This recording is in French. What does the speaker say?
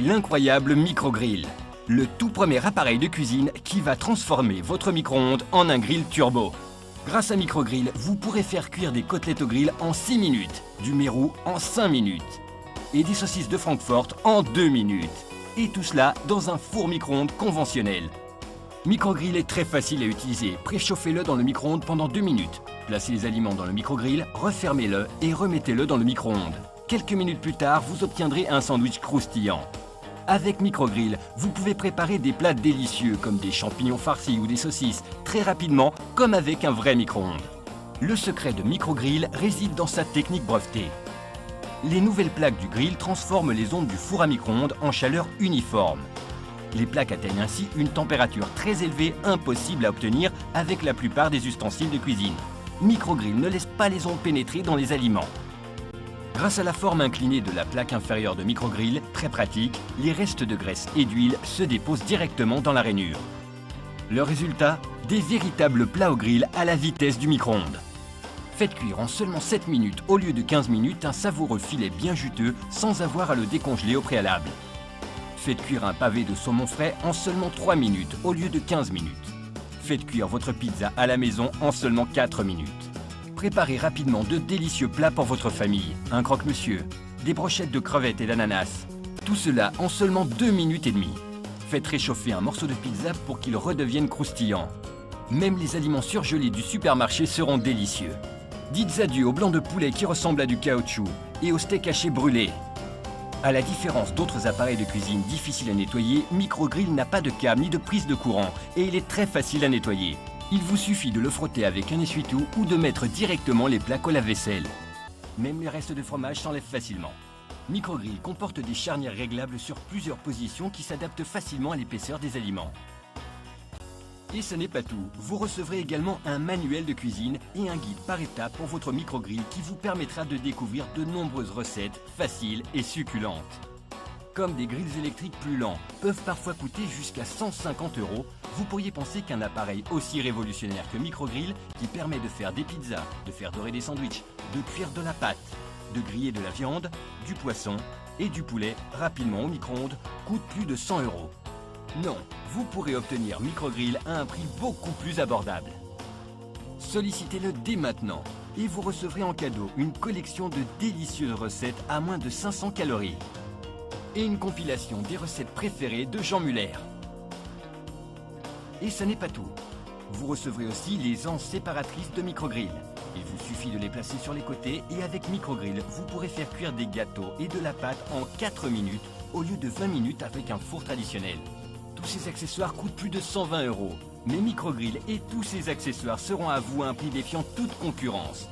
l'incroyable microgrill, le tout premier appareil de cuisine qui va transformer votre micro-ondes en un grill turbo. Grâce à microgrill, vous pourrez faire cuire des côtelettes au grill en 6 minutes, du mérou en 5 minutes et des saucisses de Francfort en 2 minutes. Et tout cela dans un four micro-ondes conventionnel. Microgrill est très facile à utiliser. Préchauffez-le dans le micro-ondes pendant 2 minutes. Placez les aliments dans le microgrill, refermez-le et remettez-le dans le micro-ondes. Quelques minutes plus tard, vous obtiendrez un sandwich croustillant. Avec microgrill, vous pouvez préparer des plats délicieux comme des champignons farcis ou des saucisses très rapidement, comme avec un vrai micro-ondes. Le secret de microgrill réside dans sa technique brevetée. Les nouvelles plaques du grill transforment les ondes du four à micro-ondes en chaleur uniforme. Les plaques atteignent ainsi une température très élevée, impossible à obtenir avec la plupart des ustensiles de cuisine. Microgrill ne laisse pas les ondes pénétrer dans les aliments. Grâce à la forme inclinée de la plaque inférieure de microgrill, très pratique, les restes de graisse et d'huile se déposent directement dans la rainure. Le résultat, des véritables plats au grill à la vitesse du micro-ondes. Faites cuire en seulement 7 minutes au lieu de 15 minutes un savoureux filet bien juteux sans avoir à le décongeler au préalable. Faites cuire un pavé de saumon frais en seulement 3 minutes au lieu de 15 minutes. Faites cuire votre pizza à la maison en seulement 4 minutes. Préparez rapidement de délicieux plats pour votre famille. Un croque-monsieur, des brochettes de crevettes et d'ananas. Tout cela en seulement 2 minutes et demie. Faites réchauffer un morceau de pizza pour qu'il redevienne croustillant. Même les aliments surgelés du supermarché seront délicieux. Dites adieu au blanc de poulet qui ressemble à du caoutchouc et au steak haché brûlé. À la différence d'autres appareils de cuisine difficiles à nettoyer, microgrill n'a pas de câble ni de prise de courant et il est très facile à nettoyer. Il vous suffit de le frotter avec un essuie-tout ou de mettre directement les plaques au lave-vaisselle. Même les restes de fromage s'enlèvent facilement. Microgrill comporte des charnières réglables sur plusieurs positions qui s'adaptent facilement à l'épaisseur des aliments. Et ce n'est pas tout, vous recevrez également un manuel de cuisine et un guide par étapes pour votre microgrill qui vous permettra de découvrir de nombreuses recettes faciles et succulentes. Comme des grilles électriques plus lents peuvent parfois coûter jusqu'à 150 €, vous pourriez penser qu'un appareil aussi révolutionnaire que microgrill, qui permet de faire des pizzas, de faire dorer des sandwichs, de cuire de la pâte, de griller de la viande, du poisson et du poulet rapidement au micro-ondes, coûte plus de 100 €. Non, vous pourrez obtenir microgrill à un prix beaucoup plus abordable. Sollicitez-le dès maintenant et vous recevrez en cadeau une collection de délicieuses recettes à moins de 500 calories et une compilation des recettes préférées de Jean Muller. Et ce n'est pas tout. Vous recevrez aussi les anses séparatrices de microgrill. Il vous suffit de les placer sur les côtés et avec microgrill, vous pourrez faire cuire des gâteaux et de la pâte en 4 minutes au lieu de 20 minutes avec un four traditionnel. Tous ces accessoires coûtent plus de 120 €. Mais microgrill et tous ces accessoires seront à vous à un prix défiant toute concurrence.